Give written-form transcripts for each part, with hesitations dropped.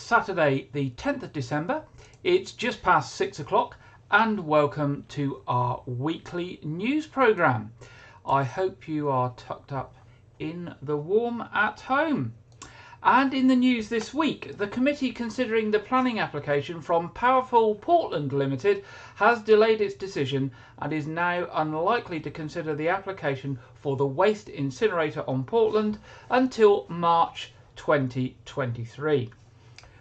Saturday the 10th of December. It's just past 6 o'clock and welcome to our weekly news programme. I hope you are tucked up in the warm at home. And in the news this week, the committee considering the planning application from Powerful Portland Limited has delayed its decision and is now unlikely to consider the application for the waste incinerator on Portland until March 2023.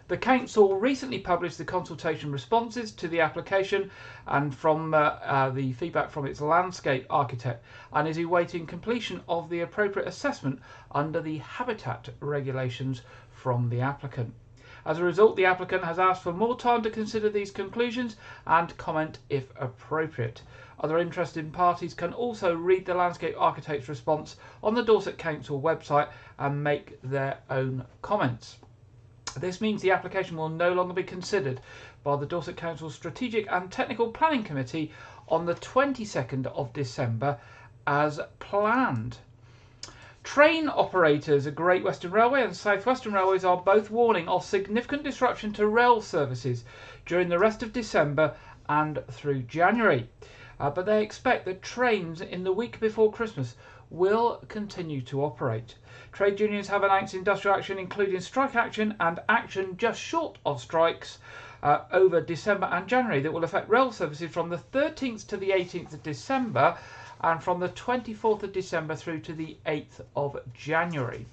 The council recently published the consultation responses to the application and from the feedback from its landscape architect, and is awaiting completion of the appropriate assessment under the habitat regulations from the applicant. As a result, the applicant has asked for more time to consider these conclusions and comment if appropriate. Other interested parties can also read the landscape architect's response on the Dorset Council website and make their own comments. This means the application will no longer be considered by the Dorset Council Strategic and Technical Planning Committee on the 22nd of December as planned. Train operators at Great Western Railway and South Western Railways are both warning of significant disruption to rail services during the rest of December and through January. But they expect that trains in the week before Christmas will continue to operate. Trade unions have announced industrial action, including strike action and action just short of strikes over December and January, that will affect rail services from the 13th to the 18th of December and from the 24th of December through to the 8th of January.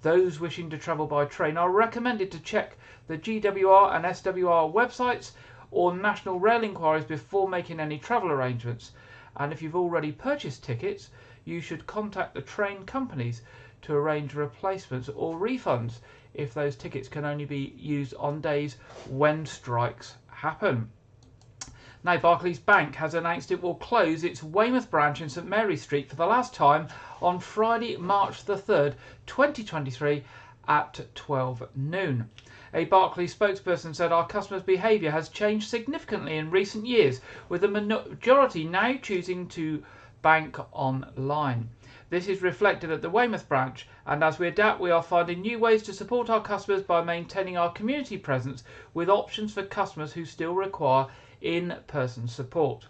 Those wishing to travel by train are recommended to check the GWR and SWR websites or national rail inquiries before making any travel arrangements. And if you've already purchased tickets, you should contact the train companies to arrange replacements or refunds if those tickets can only be used on days when strikes happen. Now, Barclays Bank has announced it will close its Weymouth branch in St Mary Street for the last time on Friday, March the 3rd, 2023 at 12 noon. A Barclays spokesperson said our customers' behaviour has changed significantly in recent years, with the majority now choosing to bank online. This is reflected at the Weymouth branch, and as we adapt, we are finding new ways to support our customers by maintaining our community presence with options for customers who still require in-person support.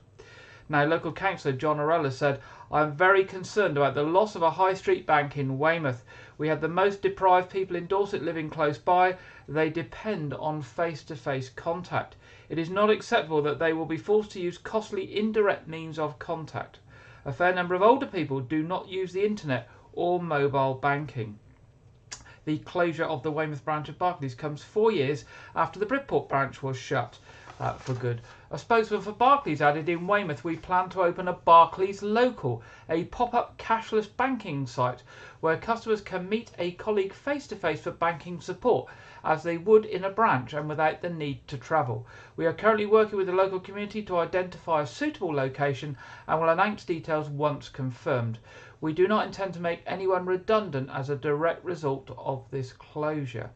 Now, local councillor John Orella said, "I'm very concerned about the loss of a high street bank in Weymouth. We have the most deprived people in Dorset living close by. They depend on face-to-face contact. It is not acceptable that they will be forced to use costly indirect means of contact. A fair number of older people do not use the internet or mobile banking." The closure of the Weymouth branch of Barclays comes 4 years after the Bridport branch was shut for good. A spokesman for Barclays added, "In Weymouth we plan to open a Barclays Local, a pop-up cashless banking site where customers can meet a colleague face-to-face for banking support as they would in a branch and without the need to travel. We are currently working with the local community to identify a suitable location and will announce details once confirmed. We do not intend to make anyone redundant as a direct result of this closure."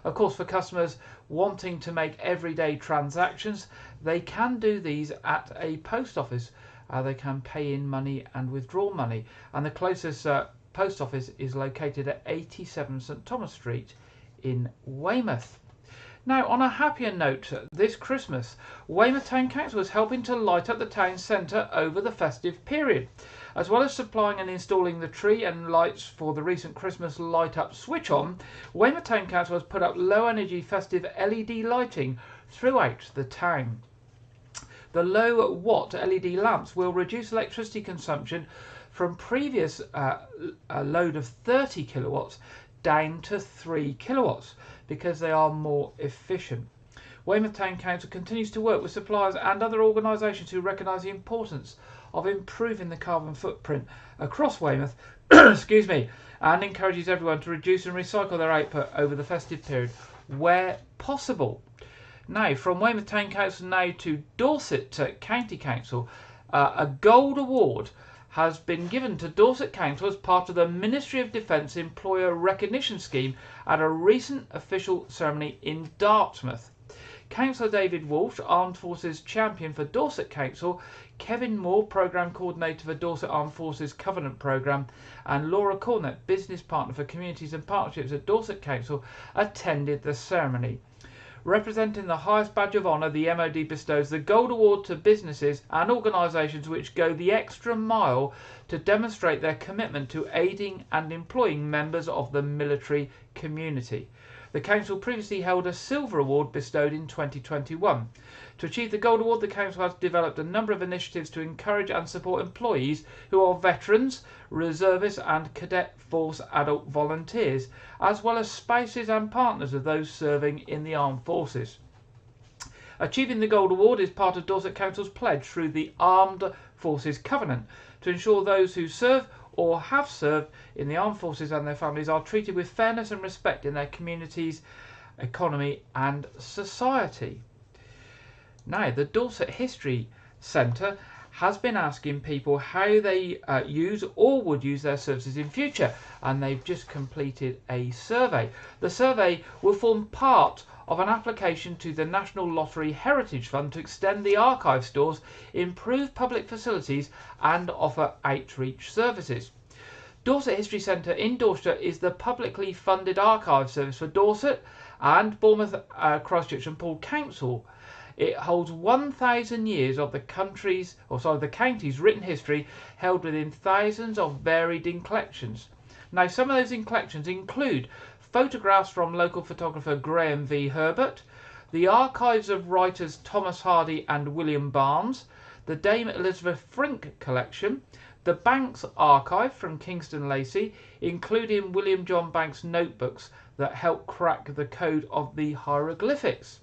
Of course, for customers wanting to make everyday transactions, they can do these at a post office. They can pay in money and withdraw money, and the closest post office is located at 87 St Thomas Street in Weymouth. Now, on a happier note, this Christmas, Weymouth Town Council is helping to light up the town centre over the festive period. As well as supplying and installing the tree and lights for the recent Christmas light up switch on, Weymouth Town Council has put up low energy festive LED lighting throughout the town. The low watt LED lamps will reduce electricity consumption from previous load of 30 kilowatts down to 3 kilowatts because they are more efficient. Weymouth Town Council continues to work with suppliers and other organisations who recognise the importance of improving the carbon footprint across Weymouth excuse me, and encourages everyone to reduce and recycle their output over the festive period where possible. Now, from Weymouth Town Council now to Dorset County Council, a gold award has been given to Dorset Council as part of the Ministry of Defence Employer Recognition Scheme at a recent official ceremony in Dartmouth. Councillor David Walsh, Armed Forces Champion for Dorset Council, Kevin Moore, Programme Coordinator for Dorset Armed Forces Covenant Programme, and Laura Cornett, Business Partner for Communities and Partnerships at Dorset Council, attended the ceremony. Representing the highest badge of honour, the MOD bestows the Gold Award to businesses and organisations which go the extra mile to demonstrate their commitment to aiding and employing members of the military community. The Council previously held a Silver Award bestowed in 2021. To achieve the Gold Award, the Council has developed a number of initiatives to encourage and support employees who are veterans, reservists and Cadet Force adult volunteers, as well as spouses and partners of those serving in the armed forces. Achieving the Gold Award is part of Dorset Council's pledge through the Armed Forces Covenant to ensure those who serve or have served in the armed forces and their families are treated with fairness and respect in their communities, economy and society. Now, the Dorset History Centre has been asking people how they use or would use their services in future, and they've just completed a survey. The survey will form part of an application to the National Lottery Heritage Fund to extend the archive stores, improve public facilities and offer outreach services. Dorset History Centre in Dorset is the publicly funded archive service for Dorset and Bournemouth, Christchurch and Poole Council. It holds 1,000 years of the county's written history, held within thousands of varied collections. Now, some of those collections include photographs from local photographer Graham V. Herbert, the archives of writers Thomas Hardy and William Barnes, the Dame Elizabeth Frink collection, the Banks archive from Kingston Lacey, including William John Banks' notebooks that help crack the code of the hieroglyphics.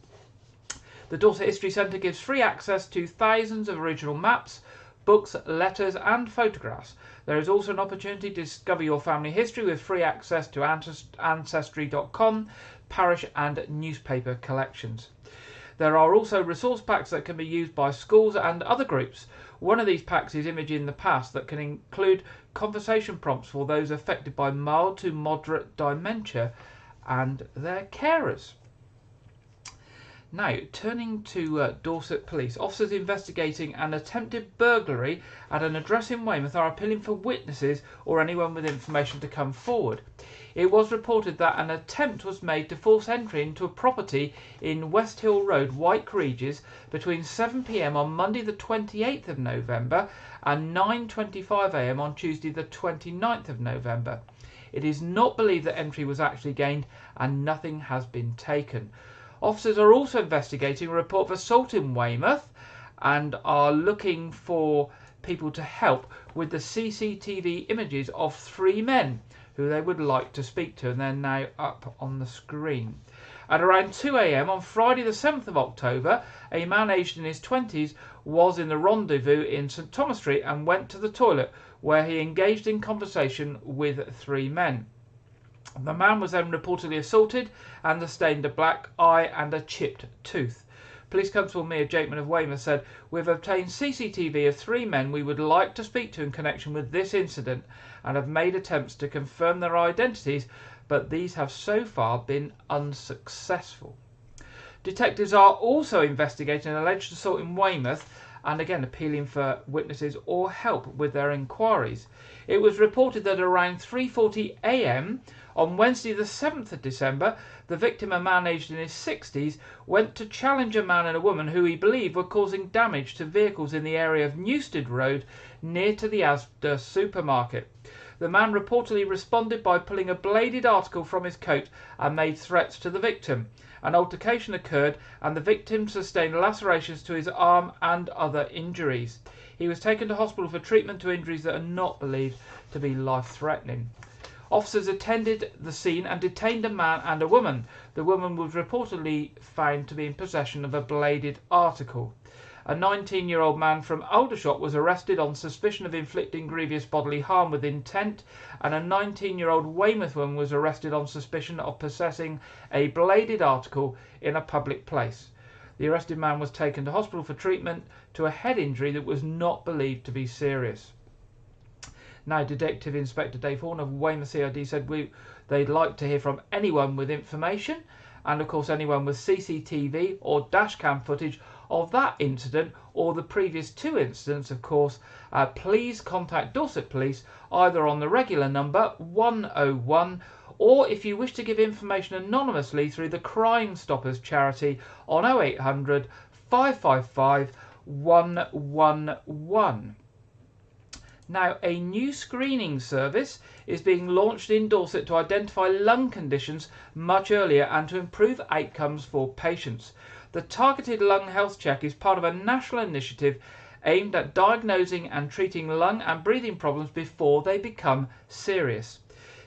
The Dorset History Centre gives free access to thousands of original maps, books, letters and photographs. There is also an opportunity to discover your family history with free access to Ancestry.com, parish and newspaper collections. There are also resource packs that can be used by schools and other groups. One of these packs is Image in the Past, that can include conversation prompts for those affected by mild to moderate dementia and their carers. Now, turning to Dorset Police, officers investigating an attempted burglary at an address in Weymouth are appealing for witnesses or anyone with information to come forward. It was reported that an attempt was made to force entry into a property in West Hill Road, Wyke, Regis, between 7 p.m. on Monday the 28th of November and 9:25 a.m. on Tuesday the 29th of November. It is not believed that entry was actually gained and nothing has been taken. Officers are also investigating a report of assault in Weymouth and are looking for people to help with the CCTV images of 3 men who they would like to speak to, and they're now up on the screen. At around 2 a.m. on Friday the 7th of October, a man aged in his 20s was in the Rendezvous in St Thomas Street and went to the toilet, where he engaged in conversation with 3 men. The man was then reportedly assaulted and sustained a black eye and a chipped tooth. Police Constable Mia Jakeman of Weymouth said, "We've obtained CCTV of 3 men we would like to speak to in connection with this incident and have made attempts to confirm their identities, but these have so far been unsuccessful." Detectives are also investigating an alleged assault in Weymouth and again appealing for witnesses or help with their inquiries. It was reported that around 3:40 a.m. on Wednesday the 7th of December, the victim, a man aged in his 60s, went to challenge a man and a woman who he believed were causing damage to vehicles in the area of Newstead Road near to the Asda supermarket. The man reportedly responded by pulling a bladed article from his coat and made threats to the victim. An altercation occurred and the victim sustained lacerations to his arm and other injuries. He was taken to hospital for treatment to injuries that are not believed to be life-threatening. Officers attended the scene and detained a man and a woman. The woman was reportedly found to be in possession of a bladed article. A 19-year-old man from Aldershot was arrested on suspicion of inflicting grievous bodily harm with intent, and a 19-year-old Weymouth woman was arrested on suspicion of possessing a bladed article in a public place. The arrested man was taken to hospital for treatment to a head injury that was not believed to be serious. Now, Detective Inspector Dave Horn of Weymouth CID said they'd like to hear from anyone with information, and of course anyone with CCTV or dashcam footage of that incident or the previous 2 incidents, of course, please contact Dorset Police either on the regular number 101, or if you wish to give information anonymously through the Crime Stoppers charity on 0800 555 111. Now, a new screening service is being launched in Dorset to identify lung conditions much earlier and to improve outcomes for patients. The targeted lung health check is part of a national initiative aimed at diagnosing and treating lung and breathing problems before they become serious.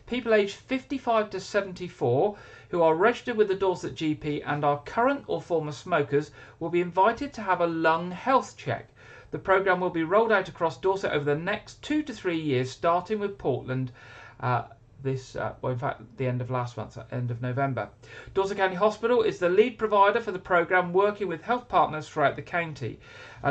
People aged 55 to 74 who are registered with the Dorset GP and are current or former smokers will be invited to have a lung health check. The programme will be rolled out across Dorset over the next 2 to 3 years, starting with Portland in fact, the end of last month, end of November. Dorset County Hospital is the lead provider for the programme, working with health partners throughout the county.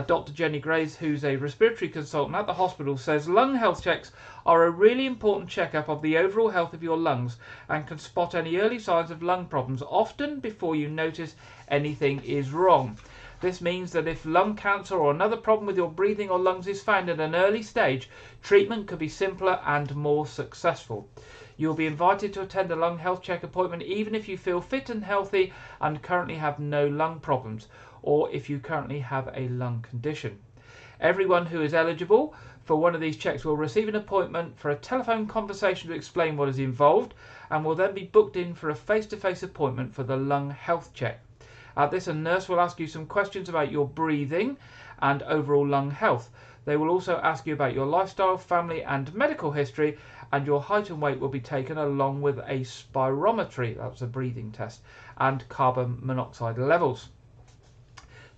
Dr. Jenny Grays, who's a respiratory consultant at the hospital, says lung health checks are a really important check-up of the overall health of your lungs and can spot any early signs of lung problems, often before you notice anything is wrong. This means that if lung cancer or another problem with your breathing or lungs is found at an early stage, treatment could be simpler and more successful. You'll be invited to attend a lung health check appointment even if you feel fit and healthy and currently have no lung problems, or if you currently have a lung condition. Everyone who is eligible for one of these checks will receive an appointment for a telephone conversation to explain what is involved, and will then be booked in for a face-to-face appointment for the lung health check. At this, a nurse will ask you some questions about your breathing and overall lung health. They will also ask you about your lifestyle, family and medical history, and your height and weight will be taken along with a spirometry, that's a breathing test, and carbon monoxide levels.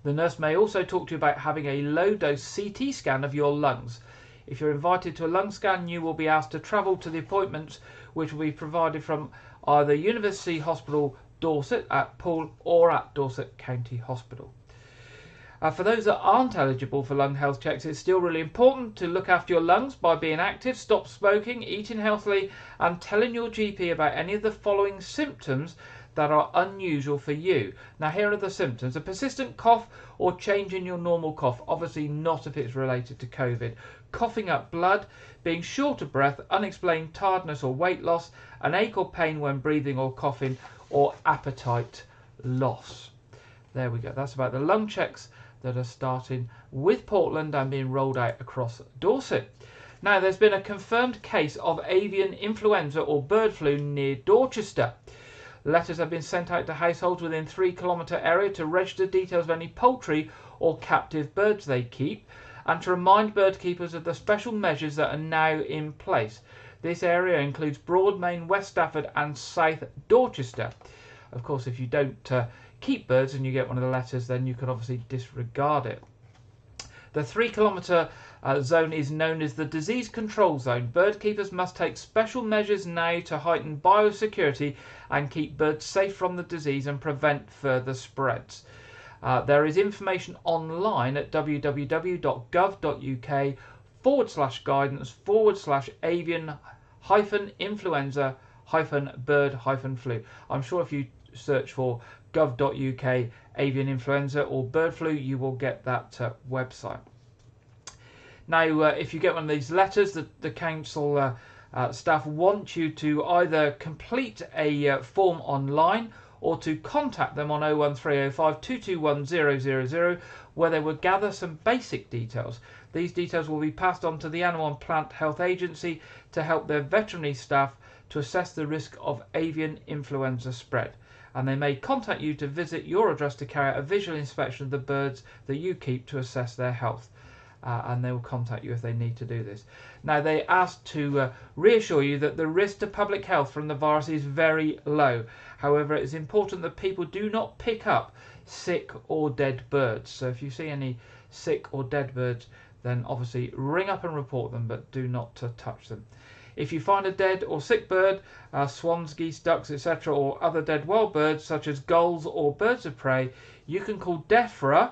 The nurse may also talk to you about having a low-dose CT scan of your lungs. If you're invited to a lung scan, you will be asked to travel to the appointments, which will be provided from either University Hospital Dorset at Poole or at Dorset County Hospital. For those that aren't eligible for lung health checks, it's still really important to look after your lungs by being active, stop smoking, eating healthily, and telling your GP about any of the following symptoms that are unusual for you. Now, here are the symptoms: a persistent cough or change in your normal cough, obviously not if it's related to COVID, coughing up blood, being short of breath, unexplained tiredness or weight loss, an ache or pain when breathing or coughing, or appetite loss. There we go. That's about the lung checks that are starting with Portland and being rolled out across Dorset. Now, there's been a confirmed case of avian influenza or bird flu near Dorchester. Letters have been sent out to households within 3-kilometre area to register details of any poultry or captive birds they keep, and to remind bird keepers of the special measures that are now in place. This area includes Broadmain, West Stafford and South Dorchester. Of course, if you don't keep birds and you get one of the letters, then you can obviously disregard it. The 3-kilometre zone is known as the disease control zone. Bird keepers must take special measures now to heighten biosecurity and keep birds safe from the disease and prevent further spreads. There is information online at www.gov.uk/guidance/avian-influenza-bird-flu. I'm sure if you search for gov.uk avian influenza or bird flu, you will get that website. Now, if you get one of these letters, the council staff want you to either complete a form online or to contact them on 01305 221 000, where they will gather some basic details. These details will be passed on to the Animal and Plant Health Agency to help their veterinary staff to assess the risk of avian influenza spread. And they may contact you to visit your address to carry out a visual inspection of the birds that you keep to assess their health. And they will contact you if they need to do this. Now, they asked to reassure you that the risk to public health from the virus is very low. However, it is important that people do not pick up sick or dead birds. So if you see any sick or dead birds, then obviously ring up and report them, but do not touch them. If you find a dead or sick bird, swans, geese, ducks, etc., or other dead wild birds such as gulls or birds of prey, you can call DEFRA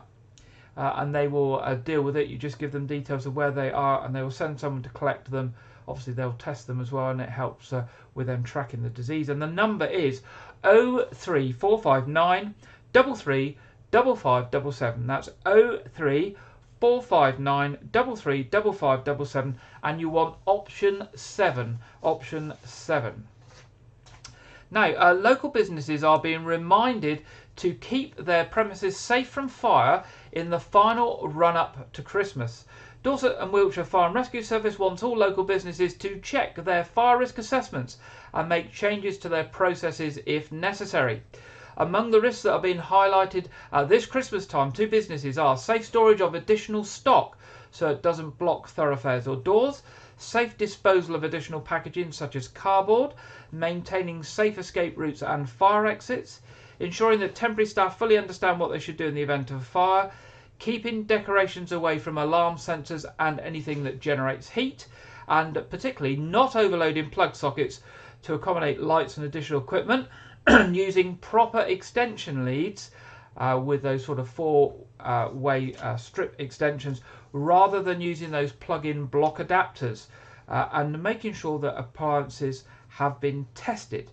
and they will deal with it. You just give them details of where they are and they will send someone to collect them obviously they'll test them as well, and it helps with them tracking the disease. And the number is 03459 335577. That's 03459 335577, and you want option 7. Option 7. Now, local businesses are being reminded to keep their premises safe from fire in the final run-up to Christmas. Dorset and Wiltshire Fire and Rescue Service wants all local businesses to check their fire risk assessments and make changes to their processes if necessary. Among the risks that are being highlighted at this Christmas time to businesses are safe storage of additional stock so it doesn't block thoroughfares or doors, safe disposal of additional packaging such as cardboard, maintaining safe escape routes and fire exits, ensuring that temporary staff fully understand what they should do in the event of a fire, keeping decorations away from alarm sensors and anything that generates heat, and particularly not overloading plug sockets to accommodate lights and additional equipment, using proper extension leads with those sort of four-way strip extensions rather than using those plug-in block adapters, and making sure that appliances have been tested.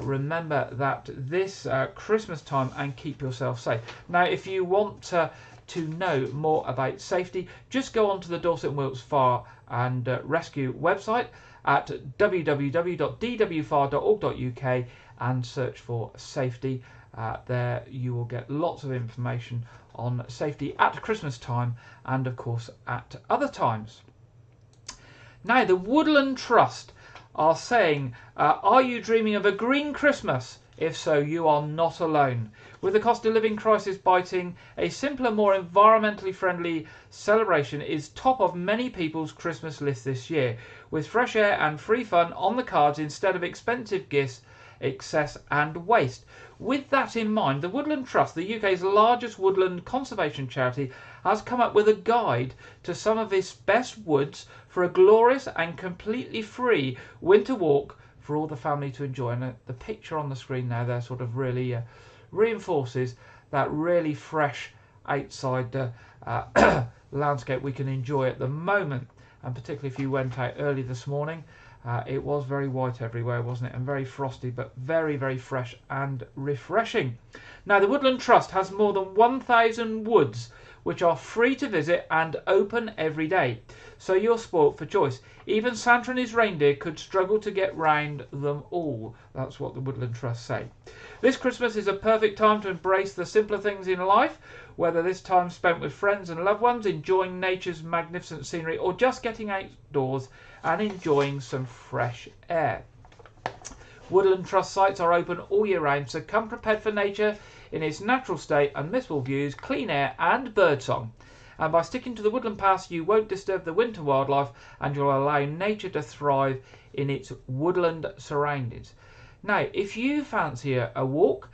Remember that this Christmas time, and keep yourself safe. Now, if you want to know more about safety, just go onto the Dorset and Wilts Fire and Rescue website at www.dwfire.org.uk and search for safety. There you will get lots of information on safety at Christmas time and of course at other times. Now, the Woodland Trust are saying, are you dreaming of a green Christmas? If so, you are not alone. With the cost of living crisis biting, a simpler, more environmentally friendly celebration is top of many people's Christmas list this year, with fresh air and free fun on the cards instead of expensive gifts, excess and waste. With that in mind, the Woodland Trust, the UK's largest woodland conservation charity, has come up with a guide to some of its best woods for a glorious and completely free winter walk for all the family to enjoy. And the picture on the screen now there sort of really reinforces that really fresh outside landscape we can enjoy at the moment. And particularly if you went out early this morning, it was very white everywhere, wasn't it? And very frosty, but very, very fresh and refreshing. Now, the Woodland Trust has more than 1,000 woods which are free to visit and open every day. So you're spoilt for choice. Even Santa and his reindeer could struggle to get round them all. That's what the Woodland Trust say. This Christmas is a perfect time to embrace the simpler things in life, whether this time spent with friends and loved ones, enjoying nature's magnificent scenery, or just getting outdoors and enjoying some fresh air. Woodland Trust sites are open all year round, so come prepared for nature in its natural state, unmissable views, clean air and birdsong. And by sticking to the woodland paths, you won't disturb the winter wildlife and you'll allow nature to thrive in its woodland surroundings. Now, if you fancy a walk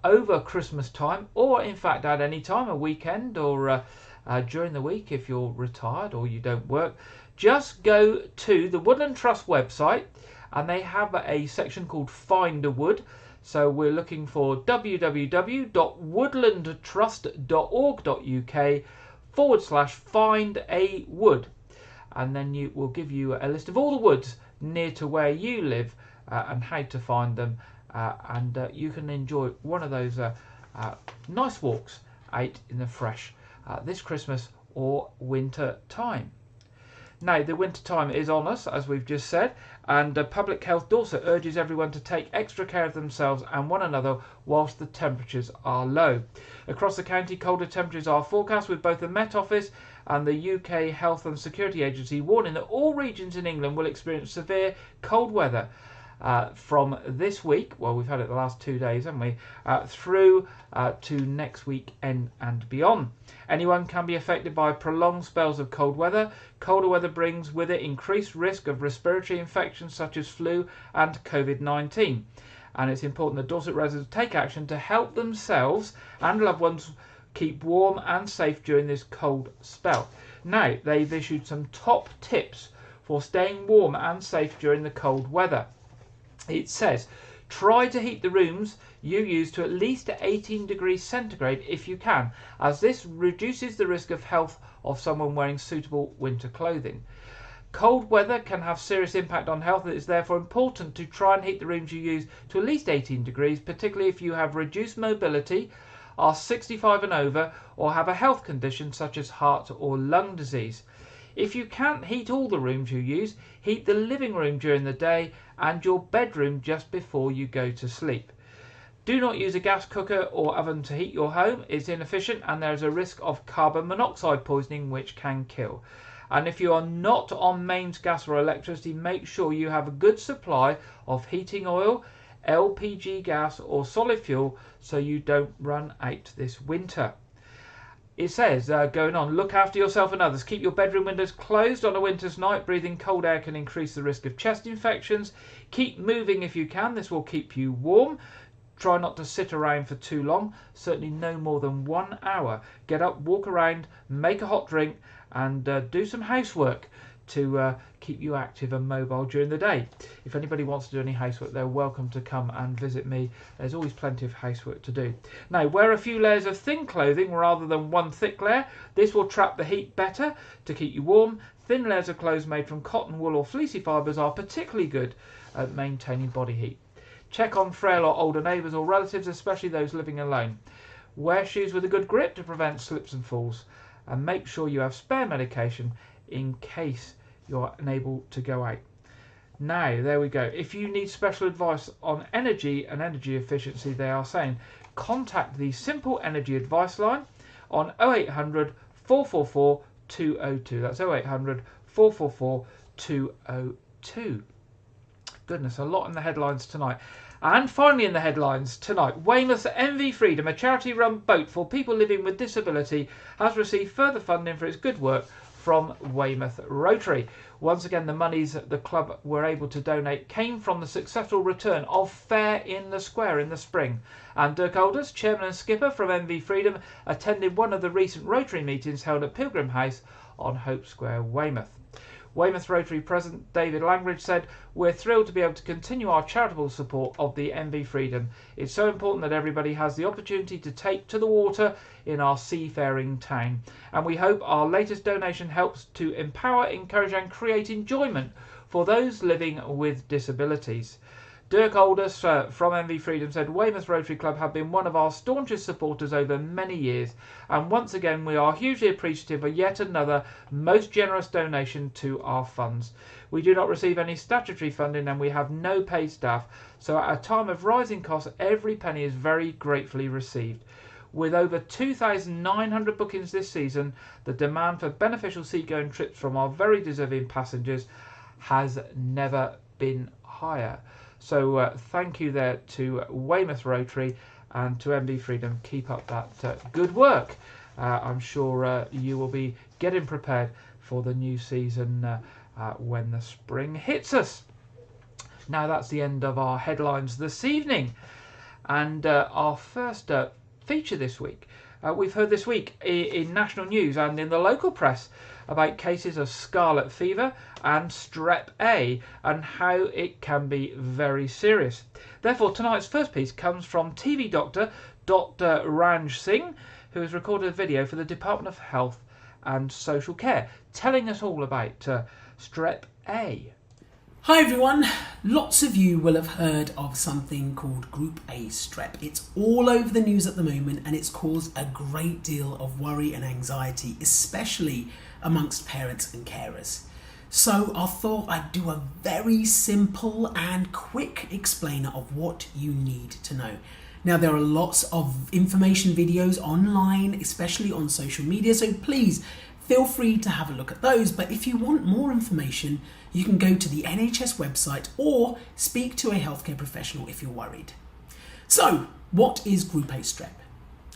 over Christmas time, or in fact at any time, a weekend or during the week if you're retired or you don't work, just go to the Woodland Trust website and they have a section called Find a Wood. So we're looking for www.woodlandtrust.org.uk/find a wood, and then you will give you a list of all the woods near to where you live and how to find them, and you can enjoy one of those nice walks out in the fresh this Christmas or winter time. Now, the winter time is on us, as we've just said, and Public Health Dorset urges everyone to take extra care of themselves and one another whilst the temperatures are low. Across the county, colder temperatures are forecast, with both the Met Office and the UK Health and Security Agency warning that all regions in England will experience severe cold weather from this week, well, we've had it the last 2 days, haven't we, through to next week and beyond. Anyone can be affected by prolonged spells of cold weather. Colder weather brings with it increased risk of respiratory infections such as flu and COVID-19. And it's important that Dorset residents take action to help themselves and loved ones keep warm and safe during this cold spell. Now, they've issued some top tips for staying warm and safe during the cold weather. It says, try to heat the rooms you use to at least 18 degrees centigrade if you can, as this reduces the risk of health of someone wearing suitable winter clothing. Cold weather can have serious impact on health. It is therefore important to try and heat the rooms you use to at least 18 degrees, particularly if you have reduced mobility, are 65 and over, or have a health condition such as heart or lung disease. If you can't heat all the rooms you use, heat the living room during the day and your bedroom just before you go to sleep. Do not use a gas cooker or oven to heat your home. It's inefficient and there is a risk of carbon monoxide poisoning which can kill. And if you are not on mains gas or electricity, make sure you have a good supply of heating oil, LPG gas or solid fuel so you don't run out this winter. It says, going on, look after yourself and others. Keep your bedroom windows closed on a winter's night. Breathing cold air can increase the risk of chest infections. Keep moving if you can. This will keep you warm. Try not to sit around for too long, certainly no more than 1 hour. Get up, walk around, make a hot drink and do some housework to keep you active and mobile during the day. If anybody wants to do any housework, they're welcome to come and visit me. There's always plenty of housework to do. Now, wear a few layers of thin clothing rather than one thick layer. This will trap the heat better to keep you warm. Thin layers of clothes made from cotton, wool or fleecy fibres are particularly good at maintaining body heat. Check on frail or older neighbours or relatives, especially those living alone. Wear shoes with a good grip to prevent slips and falls. And make sure you have spare medication in case you're unable to go out. Now, there we go. If you need special advice on energy and energy efficiency, they are saying contact the Simple Energy Advice line on 0800 444 202. That's 0800 444 202. Goodness, a lot in the headlines tonight. And finally in the headlines tonight, Weymouth's MV Freedom, a charity-run boat for people living with disability, has received further funding for its good work from Weymouth Rotary. Once again, the monies the club were able to donate came from the successful return of Fair in the Square in the spring. And Dirk Alders, chairman and skipper from MV Freedom, attended one of the recent Rotary meetings held at Pilgrim House on Hope Square, Weymouth. Weymouth Rotary President David Langridge said, "We're thrilled to be able to continue our charitable support of the MV Freedom. It's so important that everybody has the opportunity to take to the water in our seafaring town. And we hope our latest donation helps to empower, encourage and create enjoyment for those living with disabilities." Dirk Alders from MV Freedom said, "Weymouth Rotary Club have been one of our staunchest supporters over many years, and once again we are hugely appreciative of yet another most generous donation to our funds. We do not receive any statutory funding and we have no paid staff, so at a time of rising costs every penny is very gratefully received. With over 2,900 bookings this season, the demand for beneficial seagoing trips from our very deserving passengers has never been higher." So thank you there to Weymouth Rotary and to MV Freedom. Keep up that good work. I'm sure you will be getting prepared for the new season when the spring hits us. Now that's the end of our headlines this evening. And our first feature this week. We've heard this week in national news and in the local press about cases of scarlet fever and strep A and how it can be very serious. Therefore, tonight's first piece comes from TV doctor Dr. Ranj Singh, who has recorded a video for the Department of Health and Social Care, telling us all about strep A. Hi everyone, lots of you will have heard of something called Group A strep. It's all over the news at the moment and it's caused a great deal of worry and anxiety, especially amongst parents and carers. So I thought I'd do a very simple and quick explainer of what you need to know. Now there are lots of information videos online, especially on social media, so please feel free to have a look at those. But if you want more information, you can go to the NHS website or speak to a healthcare professional if you're worried. So, what is Group A strep?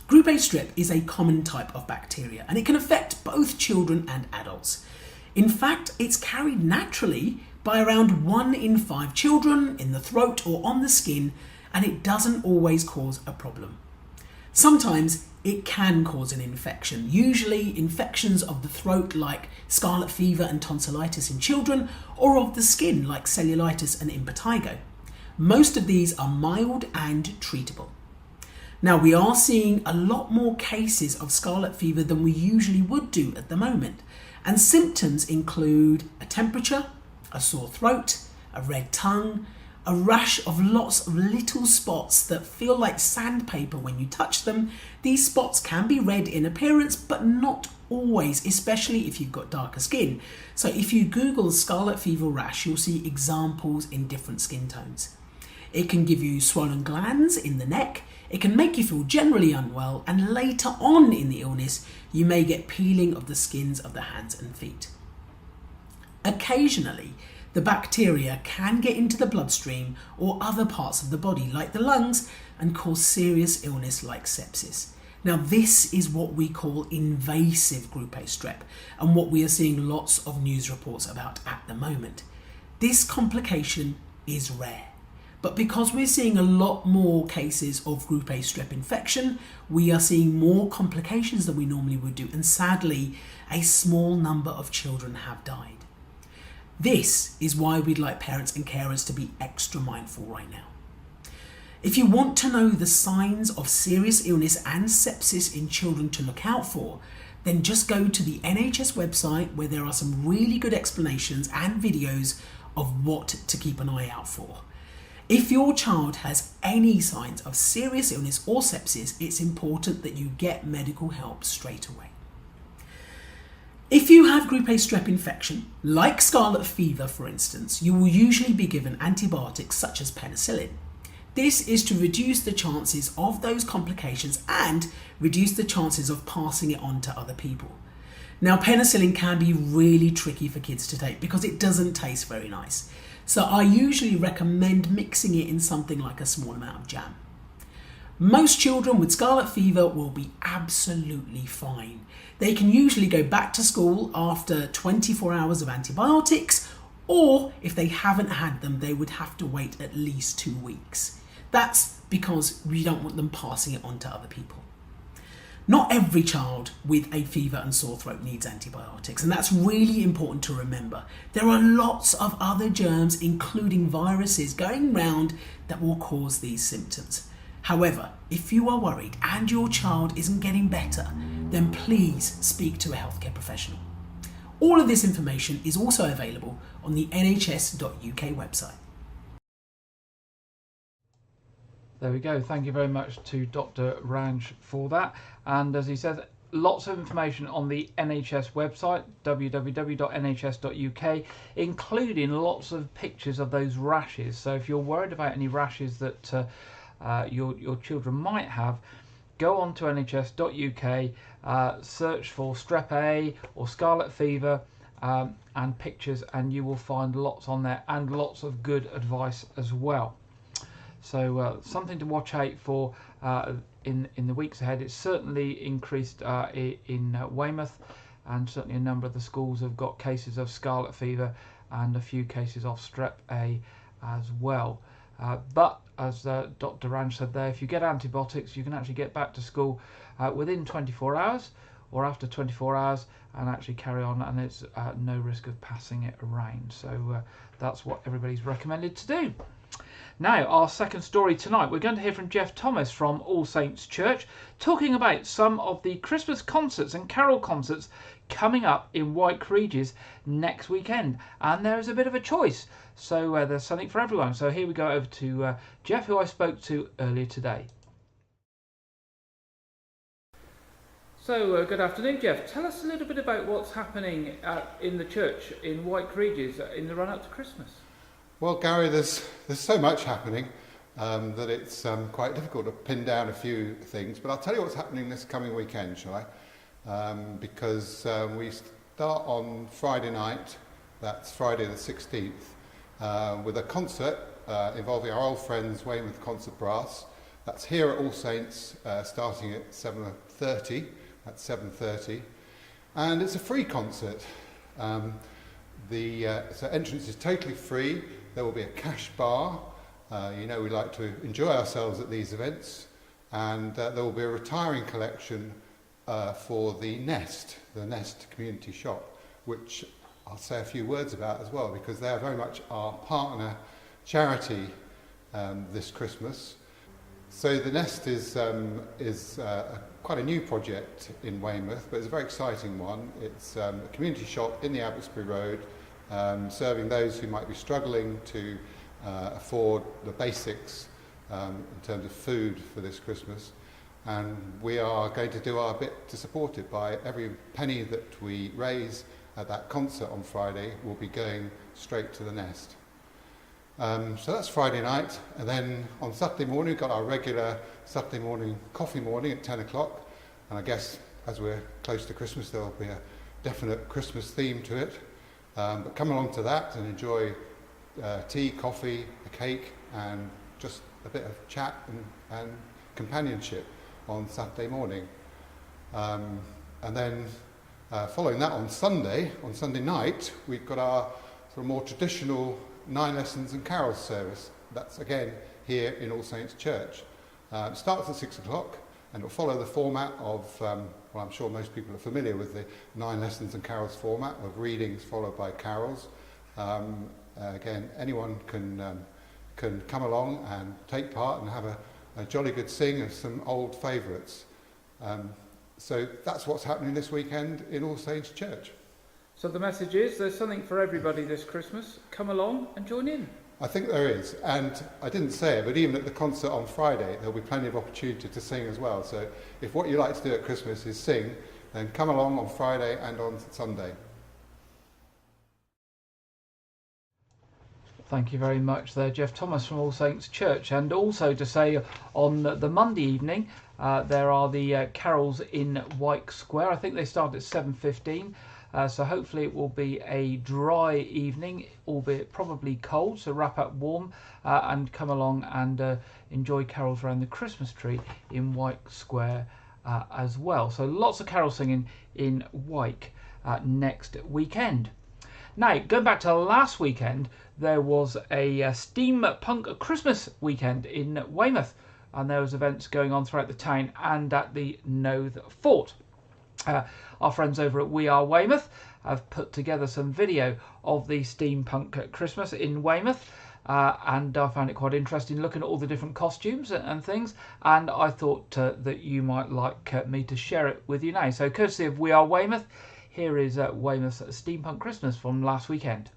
Group A strep is a common type of bacteria and it can affect both children and adults. In fact, it's carried naturally by around 1 in 5 children in the throat or on the skin, and it doesn't always cause a problem. Sometimes it can cause an infection, usually infections of the throat like scarlet fever and tonsillitis in children, or of the skin like cellulitis and impetigo. Most of these are mild and treatable. Now we are seeing a lot more cases of scarlet fever than we usually would do at the moment, And symptoms include a temperature, a sore throat, a red tongue, a rash of lots of little spots that feel like sandpaper when you touch them. These spots can be red in appearance, but not always, especially if you've got darker skin. So if you Google scarlet fever rash, you'll see examples in different skin tones. It can give you swollen glands in the neck, it can make you feel generally unwell, and later on in the illness, you may get peeling of the skins of the hands and feet. Occasionally, the bacteria can get into the bloodstream or other parts of the body, like the lungs, and cause serious illness like sepsis. Now, this is what we call invasive group A strep, and what we are seeing lots of news reports about at the moment. This complication is rare, but because we're seeing a lot more cases of group A strep infection, we are seeing more complications than we normally would do, and sadly, a small number of children have died. This is why we'd like parents and carers to be extra mindful right now. If you want to know the signs of serious illness and sepsis in children to look out for, then just go to the NHS website, where there are some really good explanations and videos of what to keep an eye out for. If your child has any signs of serious illness or sepsis, it's important that you get medical help straight away. If you have group A strep infection, like scarlet fever for instance, you will usually be given antibiotics such as penicillin. This is to reduce the chances of those complications and reduce the chances of passing it on to other people. Now, penicillin can be really tricky for kids to take because it doesn't taste very nice. So I usually recommend mixing it in something like a small amount of jam. Most children with scarlet fever will be absolutely fine. They can usually go back to school after 24 hours of antibiotics, or if they haven't had them, they would have to wait at least 2 weeks. That's because we don't want them passing it on to other people. Not every child with a fever and sore throat needs antibiotics, and that's really important to remember. There are lots of other germs, including viruses, going round that will cause these symptoms. However, if you are worried and your child isn't getting better, then please speak to a healthcare professional. All of this information is also available on the nhs.uk website. There we go. Thank you very much to Dr. Ranj for that. And as he says, lots of information on the NHS website, www.nhs.uk, including lots of pictures of those rashes. So if you're worried about any rashes that your children might have, go on to nhs.uk, search for strep A or scarlet fever and pictures, and you will find lots on there and lots of good advice as well. So something to watch out for in the weeks ahead. It's certainly increased in Weymouth, and certainly a number of the schools have got cases of scarlet fever and a few cases of strep A as well. But as Dr. Ranj said there, if you get antibiotics, you can actually get back to school within 24 hours or after 24 hours and actually carry on, and it's no risk of passing it around. So that's what everybody's recommended to do. Now, our second story tonight, we're going to hear from Jeff Thomas from All Saints Church, talking about some of the Christmas concerts and carol concerts coming up in Wyke, Regis next weekend. And there is a bit of a choice, so there's something for everyone. So here we go over to Jeff, who I spoke to earlier today. So good afternoon, Jeff. Tell us a little bit about what's happening in the church in Wyke, Regis in the run-up to Christmas. Well, Gary, there's so much happening that it's quite difficult to pin down a few things. But I'll tell you what's happening this coming weekend, shall I? Because we start on Friday night, that's Friday the 16th, with a concert involving our old friends Weymouth Concert Brass. That's here at All Saints, starting at 7:30. That's 7:30, and it's a free concert. So entrance is totally free. There will be a cash bar. We like to enjoy ourselves at these events, and there will be a retiring collection for the Nest community shop, which I'll say a few words about as well, because they are very much our partner charity this Christmas. So the Nest is a quite a new project in Weymouth, but it's a very exciting one. It's a community shop in the Abbotsbury Road, serving those who might be struggling to afford the basics in terms of food for this Christmas. And we are going to do our bit to support it by every penny that we raise at that concert on Friday will be going straight to the nest. So that's Friday night, and then on Saturday morning we've got our regular Saturday morning coffee morning at 10 o'clock, and I guess as we're close to Christmas there'll be a definite Christmas theme to it, but come along to that and enjoy tea, coffee, a cake, and just a bit of chat and companionship on Saturday morning. And then following that on Sunday night, we've got our sort of more traditional 9 lessons and carols service. That's again here in All Saints Church. It starts at 6 o'clock and it'll follow the format of, well, I'm sure most people are familiar with the 9 lessons and carols format of readings followed by carols. Again, anyone can come along and take part and have a jolly good sing of some old favourites. So that's what's happening this weekend in All Saints Church. So the message is there's something for everybody this Christmas. Come along and join in. I think there is, and I didn't say it, but even at the concert on Friday there'll be plenty of opportunity to sing as well. So if what you like to do at Christmas is sing, then come along on Friday and on Sunday. Thank you very much there, Jeff Thomas from All Saints Church. And also to say on the Monday evening, there are the carols in Wyke Square. I think they start at 7:15. So hopefully it will be a dry evening, albeit probably cold. So wrap up warm and come along and enjoy carols around the Christmas tree in Wyke Square as well. So lots of carol singing in Wyke next weekend. Now, going back to last weekend, there was a steampunk Christmas weekend in Weymouth, and there was events going on throughout the town and at the Noath Fort. Our friends over at We Are Weymouth have put together some video of the steampunk Christmas in Weymouth, and I found it quite interesting looking at all the different costumes and things, and I thought that you might like me to share it with you now. So courtesy of We Are Weymouth, here is Weymouth's steampunk Christmas from last weekend.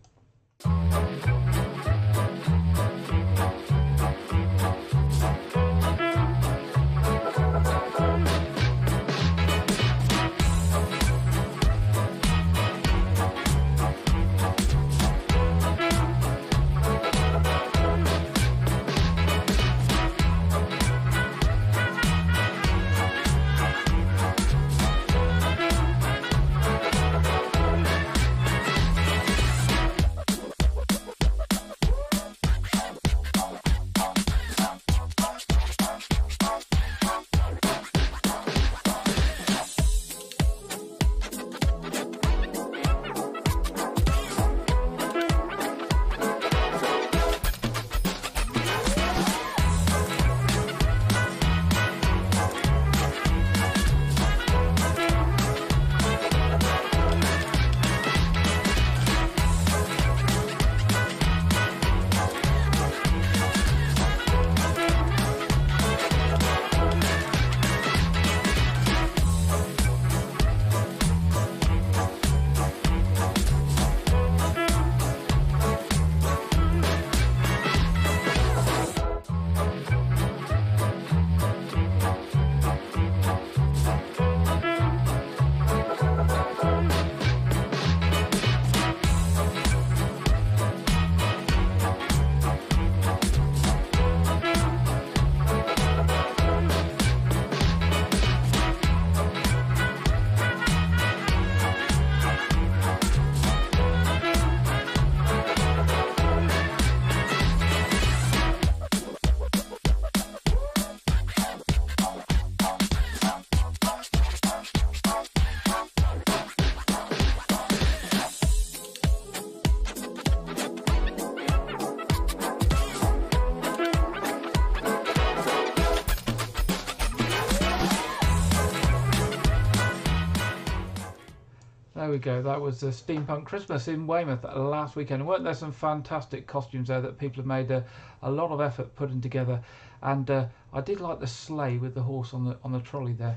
There we go. That was the Steampunk Christmas in Weymouth last weekend. Weren't there some fantastic costumes there that people have made a lot of effort putting together? And I did like the sleigh with the horse on the trolley there.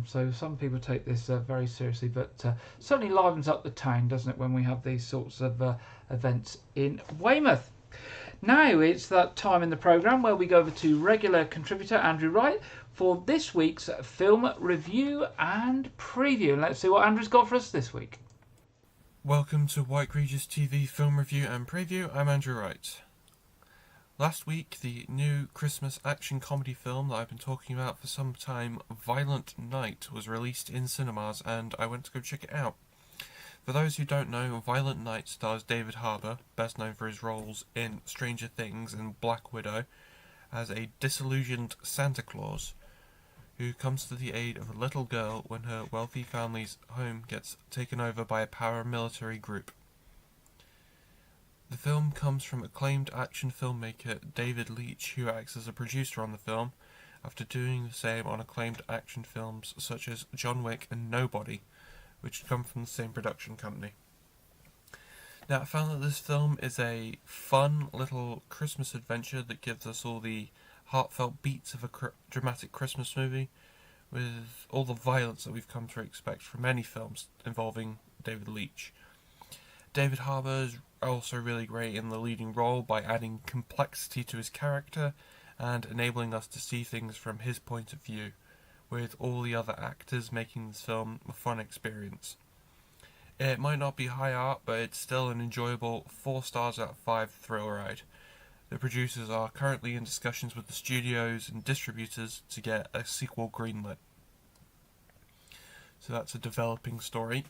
So some people take this very seriously, but certainly livens up the town, doesn't it, when we have these sorts of events in Weymouth. Now it's that time in the programme where we go over to regular contributor Andrew Wright for this week's film review and preview. And let's see what Andrew's got for us this week. Welcome to Wyke Regis TV film review and preview. I'm Andrew Wright. Last week, the new Christmas action comedy film that I've been talking about for some time, Violent Night, was released in cinemas and I went to go check it out. For those who don't know, Violent Night stars David Harbour, best known for his roles in Stranger Things and Black Widow, as a disillusioned Santa Claus who comes to the aid of a little girl when her wealthy family's home gets taken over by a paramilitary group. The film comes from acclaimed action filmmaker David Leitch, who acts as a producer on the film, after doing the same on acclaimed action films such as John Wick and Nobody, which come from the same production company. Now, I found that this film is a fun little Christmas adventure that gives us all the heartfelt beats of a dramatic Christmas movie, with all the violence that we've come to expect from many films involving David Leitch. David Harbour is also really great in the leading role by adding complexity to his character and enabling us to see things from his point of view, with all the other actors making this film a fun experience. It might not be high art, but it's still an enjoyable 4 stars out of 5 thrill ride. The producers are currently in discussions with the studios and distributors to get a sequel greenlit. So that's a developing story.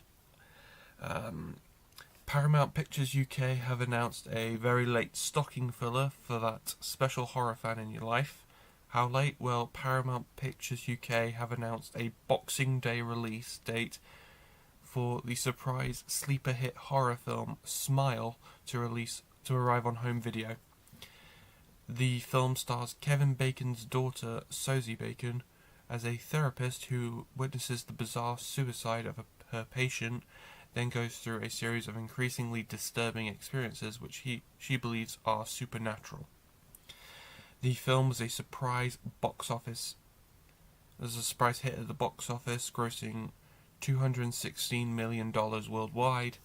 Paramount Pictures UK have announced a very late stocking filler for that special horror fan in your life. How late? Well, Paramount Pictures UK have announced a Boxing Day release date for the surprise sleeper hit horror film Smile to arrive on home video. The film stars Kevin Bacon's daughter, Sosie Bacon, as a therapist who witnesses the bizarre suicide of her patient, then goes through a series of increasingly disturbing experiences which she believes are supernatural. The film was a surprise hit at the box office, grossing $216 million worldwide.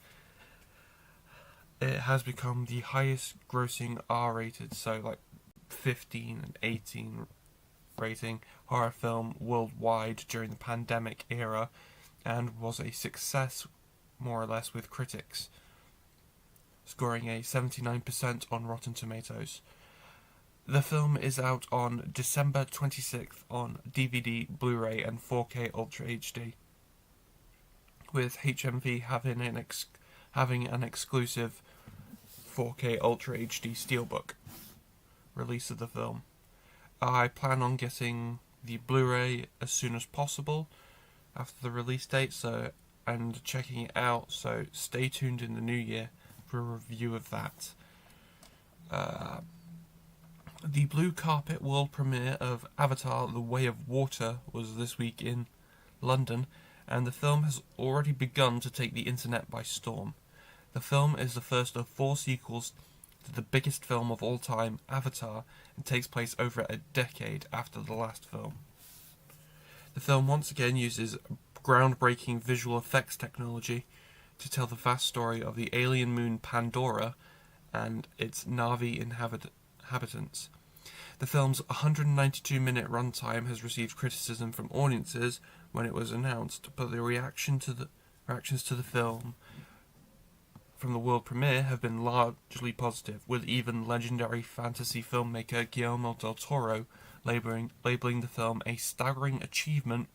It has become the highest grossing R-rated, so like 15 and 18 rating horror film worldwide during the pandemic era, and was a success more or less with critics, scoring a 79% on Rotten Tomatoes. The film is out on December 26th on DVD, Blu-ray and 4K Ultra HD, with HMV having an exclusive 4K Ultra HD Steelbook release of the film. I plan on getting the Blu-ray as soon as possible after the release date, and checking it out, so stay tuned in the new year for a review of that. The blue carpet world premiere of Avatar: The Way of Water was this week in London, and the film has already begun to take the internet by storm. The film is the first of 4 sequels to the biggest film of all time, Avatar, and takes place over a decade after the last film. The film once again uses groundbreaking visual effects technology to tell the vast story of the alien moon Pandora and its Na'vi inhabitants. The film's 192-minute runtime has received criticism from audiences when it was announced, but the reactions to the film from the world premiere have been largely positive, with even legendary fantasy filmmaker Guillermo del Toro labeling the film a staggering achievement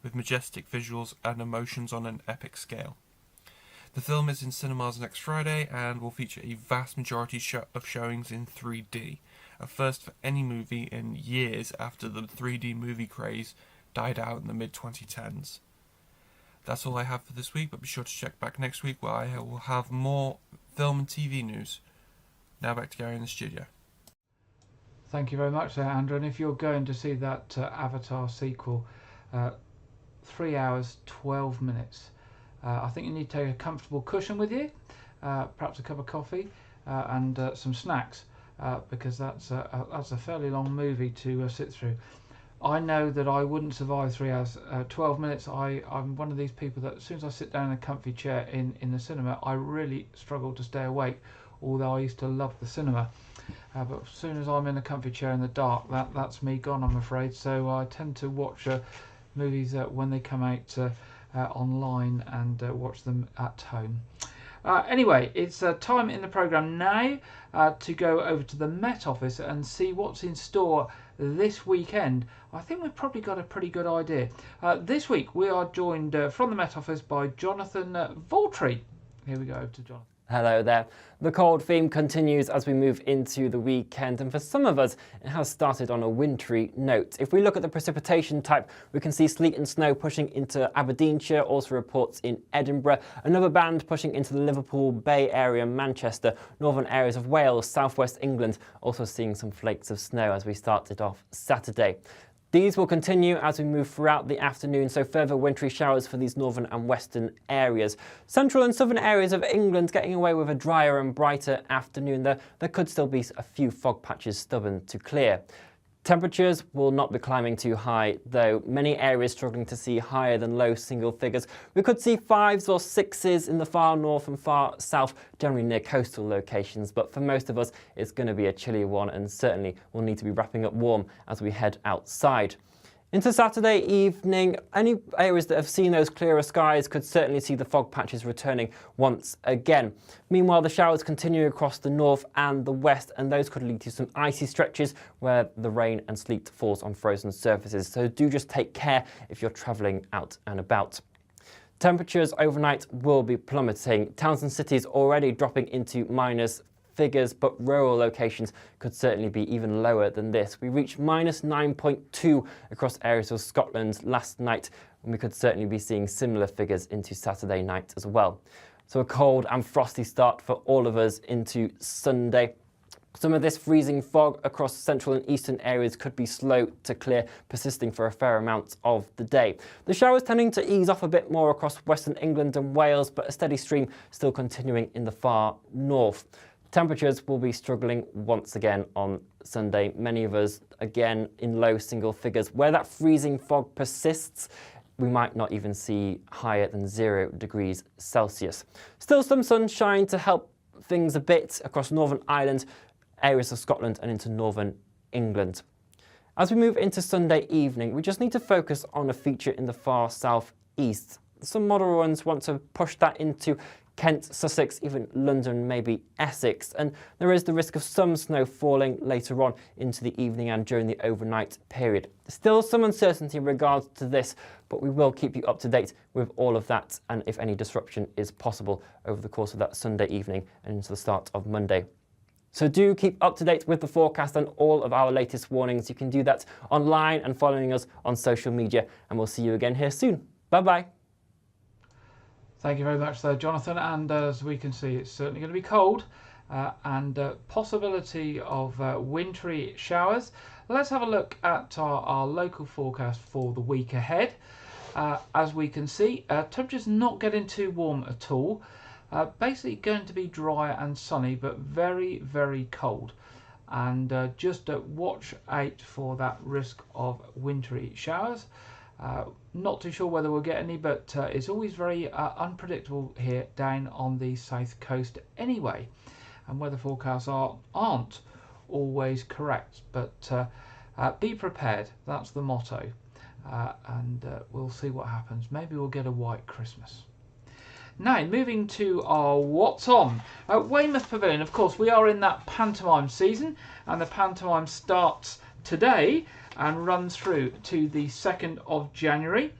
with majestic visuals and emotions on an epic scale. The film is in cinemas next Friday and will feature a vast majority of showings in 3D, a first for any movie in years after the 3D movie craze died out in the mid-2010s. That's all I have for this week, but be sure to check back next week where I will have more film and TV news. Now back to Gary in the studio. Thank you very much there, Andrew. And if you're going to see that Avatar sequel, 3 hours, 12 minutes. I think you need to take a comfortable cushion with you, perhaps a cup of coffee and some snacks, because that's a fairly long movie to sit through. I know that I wouldn't survive 3 hours, 12 minutes. I'm one of these people that as soon as I sit down in a comfy chair in the cinema, I really struggle to stay awake, although I used to love the cinema. But as soon as I'm in a comfy chair in the dark, that's me gone, I'm afraid. So I tend to watch movies when they come out online and watch them at home. Anyway, it's time in the programme now to go over to the Met Office and see what's in store this weekend. I think we've probably got a pretty good idea. This week we are joined from the Met Office by Jonathan Vaultry. Here we go, over to Jonathan. Hello there. The cold theme continues as we move into the weekend, and for some of us it has started on a wintry note. If we look at the precipitation type, we can see sleet and snow pushing into Aberdeenshire, also reports in Edinburgh, another band pushing into the Liverpool Bay area, Manchester, northern areas of Wales, southwest England, also seeing some flakes of snow as we started off Saturday. These will continue as we move throughout the afternoon, so further wintry showers for these northern and western areas. Central and southern areas of England getting away with a drier and brighter afternoon. There could still be a few fog patches stubborn to clear. Temperatures will not be climbing too high, though many areas struggling to see higher than low single figures. We could see 5s or 6s in the far north and far south, generally near coastal locations, but for most of us it's going to be a chilly one, and certainly we'll need to be wrapping up warm as we head outside. Into Saturday evening, any areas that have seen those clearer skies could certainly see the fog patches returning once again. Meanwhile, the showers continue across the north and the west, and those could lead to some icy stretches where the rain and sleet falls on frozen surfaces. So do just take care if you're travelling out and about. Temperatures overnight will be plummeting. Towns and cities already dropping into minus figures, but rural locations could certainly be even lower than this. We reached minus 9.2 across areas of Scotland last night, and we could certainly be seeing similar figures into Saturday night as well. So a cold and frosty start for all of us into Sunday. Some of this freezing fog across central and eastern areas could be slow to clear, persisting for a fair amount of the day. The showers tending to ease off a bit more across western England and Wales, but a steady stream still continuing in the far north. Temperatures will be struggling once again on Sunday. Many of us, again, in low single figures. Where that freezing fog persists, we might not even see higher than 0 degrees Celsius. Still some sunshine to help things a bit across Northern Ireland, areas of Scotland and into northern England. As we move into Sunday evening, we just need to focus on a feature in the far south east. Some model ones want to push that into Kent, Sussex, even London, maybe Essex, and there is the risk of some snow falling later on into the evening and during the overnight period. Still some uncertainty in regards to this, but we will keep you up to date with all of that and if any disruption is possible over the course of that Sunday evening and into the start of Monday. So do keep up to date with the forecast and all of our latest warnings. You can do that online and following us on social media, and we'll see you again here soon. Bye-bye. Thank you very much there, Jonathan, and as we can see it's certainly going to be cold and possibility of wintry showers. Let's have a look at our local forecast for the week ahead. As we can see, temperatures not getting too warm at all. Basically going to be dry and sunny, but very, very cold. And just watch out for that risk of wintry showers. Not too sure whether we'll get any, but it's always very unpredictable here down on the south coast anyway. And weather forecasts aren't always correct, but be prepared. That's the motto. And we'll see what happens. Maybe we'll get a white Christmas. Now, moving to our What's On. Weymouth Pavilion, of course, we are in that pantomime season, and the pantomime starts today and runs through to the 2nd of January.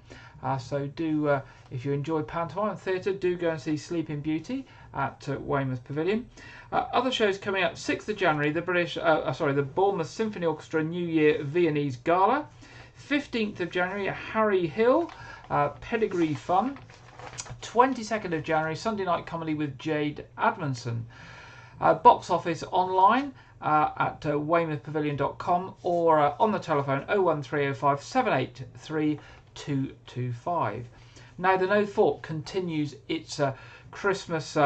So do, if you enjoy pantomime theatre, do go and see Sleeping Beauty at Weymouth Pavilion. Other shows coming up, 6th of January, the Bournemouth Symphony Orchestra New Year Viennese Gala. 15th of January, Harry Hill, Pedigree Fun. 22nd of January, Sunday Night Comedy with Jade Admonson. Box office online at weymouthpavilion.com or on the telephone 01305 783 225. Now, the No Fork continues its Christmas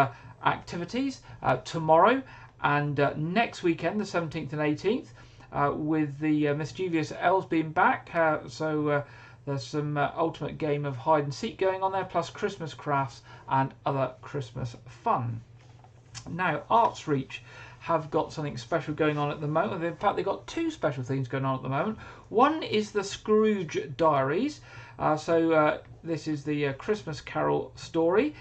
activities tomorrow and next weekend, the 17th and 18th. with the mischievous elves being back. There's some ultimate game of hide and seek going on there, plus Christmas crafts and other Christmas fun. Now, Arts Reach have got something special going on at the moment. In fact, they've got two special things going on at the moment. One is the Scrooge Diaries. This is the Christmas Carol story.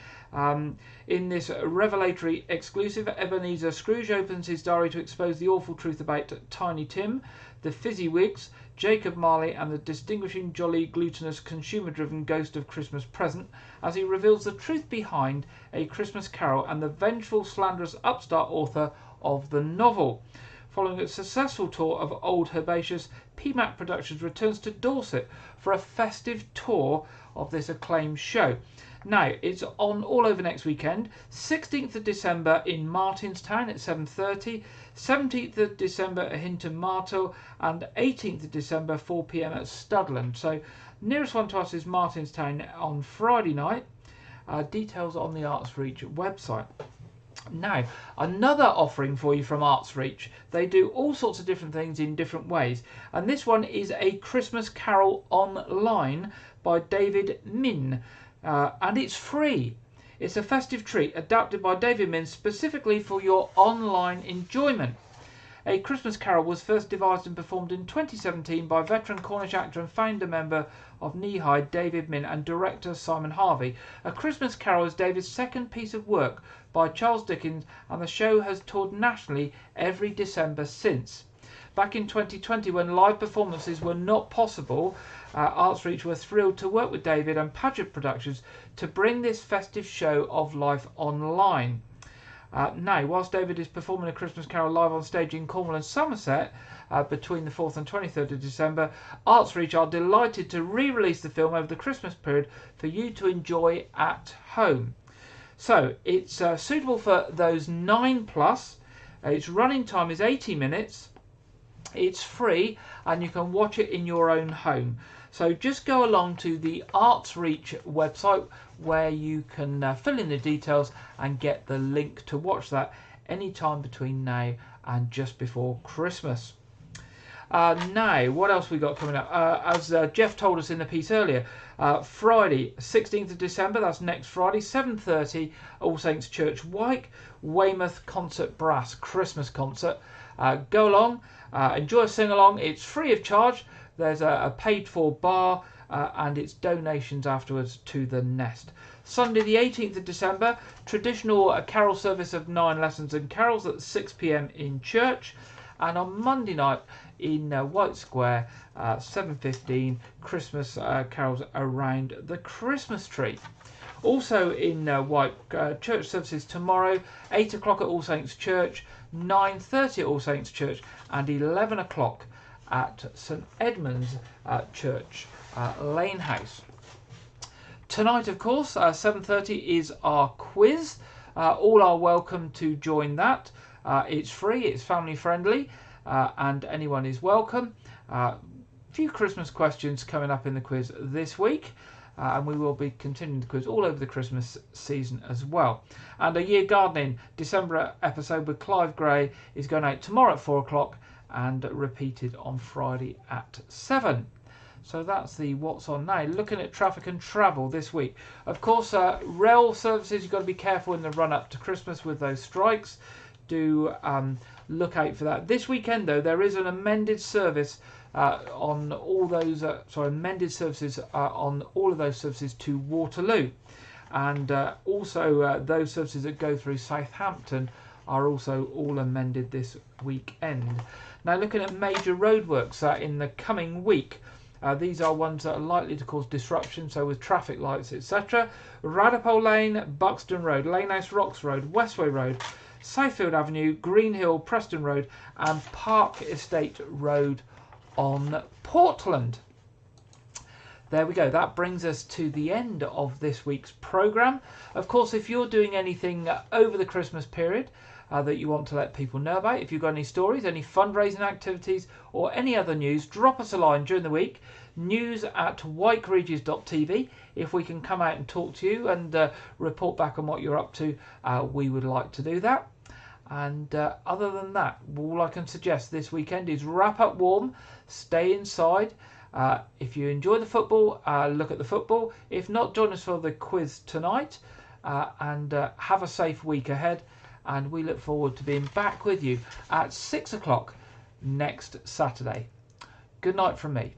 In this revelatory exclusive, Ebenezer Scrooge opens his diary to expose the awful truth about Tiny Tim, the Fizzywigs, Jacob Marley, and the distinguishing, jolly, glutinous, consumer-driven ghost of Christmas present, as he reveals the truth behind A Christmas Carol and the vengeful, slanderous, upstart author of the novel. Following a successful tour of Old Herbaceous, PMAC Productions returns to Dorset for a festive tour of this acclaimed show. Now, it's on all over next weekend. 16th of December in Martinstown at 7:30, 17th of December at Hinton Martel, and 18th of December 4 p.m. at Studland. So, nearest one to us is Martinstown on Friday night. Details on the Arts Reach website. Now, another offering for you from Arts Reach. They do all sorts of different things in different ways. And this one is A Christmas Carol Online by David Min. And it's free. It's a festive treat adapted by David Min specifically for your online enjoyment. A Christmas Carol was first devised and performed in 2017 by veteran Cornish actor and founder member of Knee-High, David Min, and director Simon Harvey. A Christmas Carol is David's second piece of work by Charles Dickens, and the show has toured nationally every December since. Back in 2020, when live performances were not possible, Arts Reach were thrilled to work with David and Paget Productions to bring this festive show of life online. Now, whilst David is performing A Christmas Carol live on stage in Cornwall and Somerset between the 4th and 23rd of December, Arts Reach are delighted to re-release the film over the Christmas period for you to enjoy at home. So, it's suitable for those 9+. Its running time is 80 minutes. It's free and you can watch it in your own home. So just go along to the Arts Reach website where you can fill in the details and get the link to watch that anytime between now and just before Christmas. Now, what else we got coming up? As Jeff told us in the piece earlier, Friday, 16th of December, that's next Friday, 7:30, All Saints Church, Wyke, Weymouth Concert Brass Christmas concert. Go along, enjoy a sing-along. It's free of charge. There's a paid-for bar, and it's donations afterwards to the Nest. Sunday the 18th of December, traditional carol service of 9 lessons and carols at 6 p.m. in church. And on Monday night in White Square, 7:15, Christmas carols around the Christmas tree. Also in Wyke, church services tomorrow, 8 o'clock at All Saints Church, 9:30 at All Saints Church, and 11 o'clock at St Edmund's Church, Lane House. Tonight, of course, 7:30 is our quiz. All are welcome to join that. It's free, it's family friendly, and anyone is welcome. Few Christmas questions coming up in the quiz this week. And we will be continuing the quiz all over the Christmas season as well. And a Year Gardening December episode with Clive Gray is going out tomorrow at 4 o'clock and repeated on Friday at 7. So that's the What's On Now. Looking at traffic and travel this week. Of course, rail services, you've got to be careful in the run up to Christmas with those strikes. Do look out for that. This weekend, though, there is an amended service on all those amended services on all of those services to Waterloo, and also those services that go through Southampton are also all amended this weekend. Now, looking at major roadworks in the coming week, these are ones that are likely to cause disruption, so with traffic lights, etc. Radipole Lane, Buxton Road, Lanehouse Rocks Road, Westway Road, Southfield Avenue, Green Hill, Preston Road, and Park Estate Road on Portland. There we go. That brings us to the end of this week's programme. Of course, if you're doing anything over the Christmas period that you want to let people know about, if you've got any stories, any fundraising activities, or any other news, drop us a line during the week. news@wykeregis.tv. If we can come out and talk to you and report back on what you're up to, we would like to do that. And other than that, all I can suggest this weekend is wrap up warm, stay inside. If you enjoy the football, look at the football. If not, join us for the quiz tonight. And have a safe week ahead. And we look forward to being back with you at 6 o'clock next Saturday. Good night from me.